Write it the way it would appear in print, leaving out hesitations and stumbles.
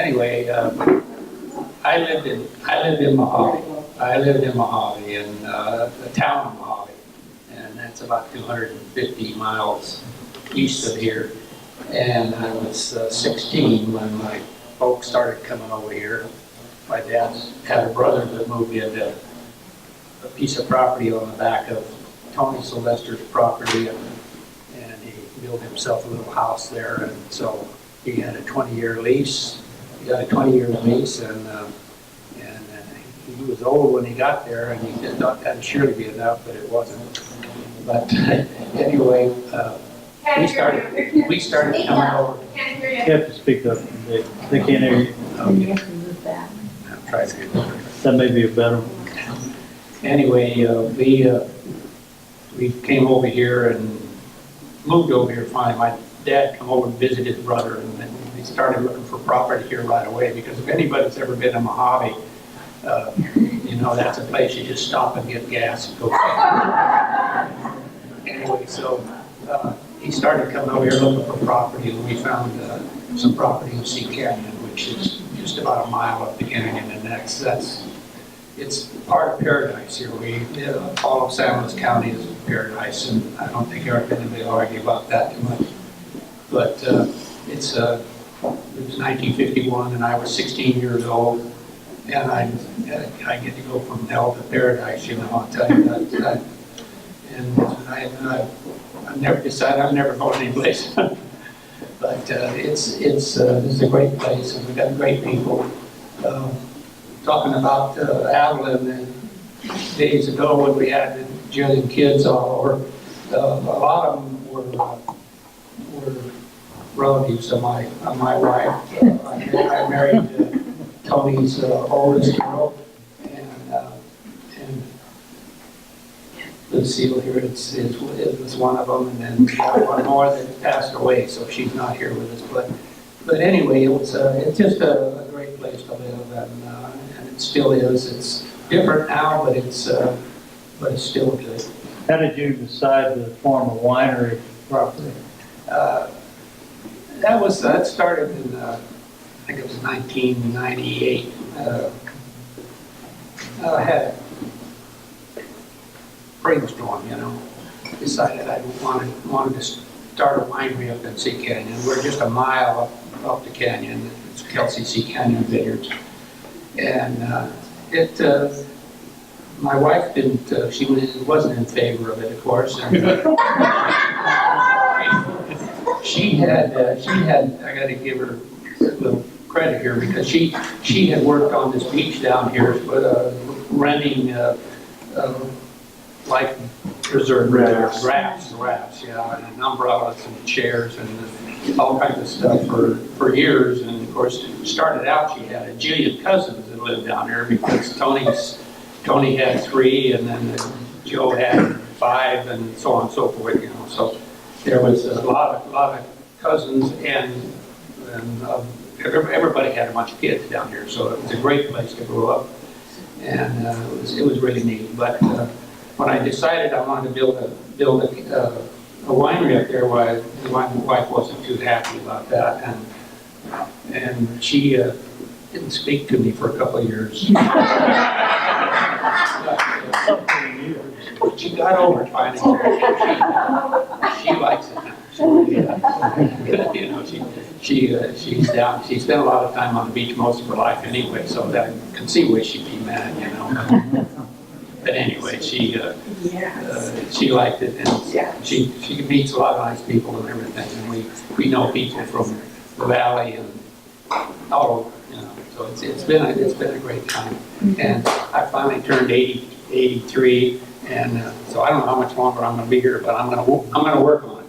anyway, I lived in Mojave. I lived in Mojave, in the town of Mojave, and that's about 250 miles east of here. And I was 16 when my folks started coming over here. My dad had a brother that moved into a piece of property on the back of Tony Sylvester's property, and he built himself a little house there. And so he had a 20-year lease. He got a 20-year lease, and he was old when he got there, and he just thought that'd surely be enough, but it wasn't. But anyway, we started coming over. You have to speak up. They can't hear you. Okay. I'll try to get better. That may be a better one. Anyway, we came over here and moved over here finally. My dad come over and visited his brother, and then we started looking for property here right away, because if anybody's ever been to Mojave, you know, that's a place you just stop and get gas and go. Anyway, so he started coming over here looking for property, and we found some property in Sea Canyon, which is just about a mile up the canyon, and it's part of paradise here. All of San Luis County is paradise, and I don't think anybody will argue about that too much. But it was 1951, and I was 16 years old, and I get to go from hell to paradise, you know, I'll tell you that. And I've never decided I'm never going anyplace. But it's a great place, and we've got great people. Talking about Avalon, days ago when we had the jillion kids all over, a lot of them were relatives of my wife. I married Tony's oldest girl, and Lucille here it was one of them, and then we got one more that passed away, so she's not here with us. But anyway, it's just a great place to live, and it still is. It's different now, but it's still good. How did you decide to form a winery property? That started in I think it was 1998. I had a brainstorm, you know. Decided I wanted to start a winery up in Sea Canyon. We're just a mile up the canyon. It's Kelsey Sea Canyon Vineyards. And my wife didn't, she wasn't in favor of it, of course. And, she had, I got to give her a little credit here, because she had worked on this beach down here, renting life preserve rafts, yeah, and umbrellas and chairs and all kinds of stuff for years. And of course, started out, she had a jillion cousins that lived down here, because Tony had 3, and then Joe had 5, and so on and so forth, you know. So there was a lot of cousins, and everybody had a bunch of kids down here, so it was a great place to grow up, and it was really neat. But when I decided I wanted to build a winery up there, my wife wasn't too happy about that, and she didn't speak to me for a couple of years. But she got over it finally. She likes it now. You know, she's down. She spent a lot of time on the beach most of her life anyway, so I can see why she'd be mad, you know. But anyway, she liked it, and she meets a lot of nice people and everything, and we know people from the valley and all over, you know. So it's been a great time, and I finally turned 83, and so I don't know how much longer I'm going to be here, but I'm going to work on it.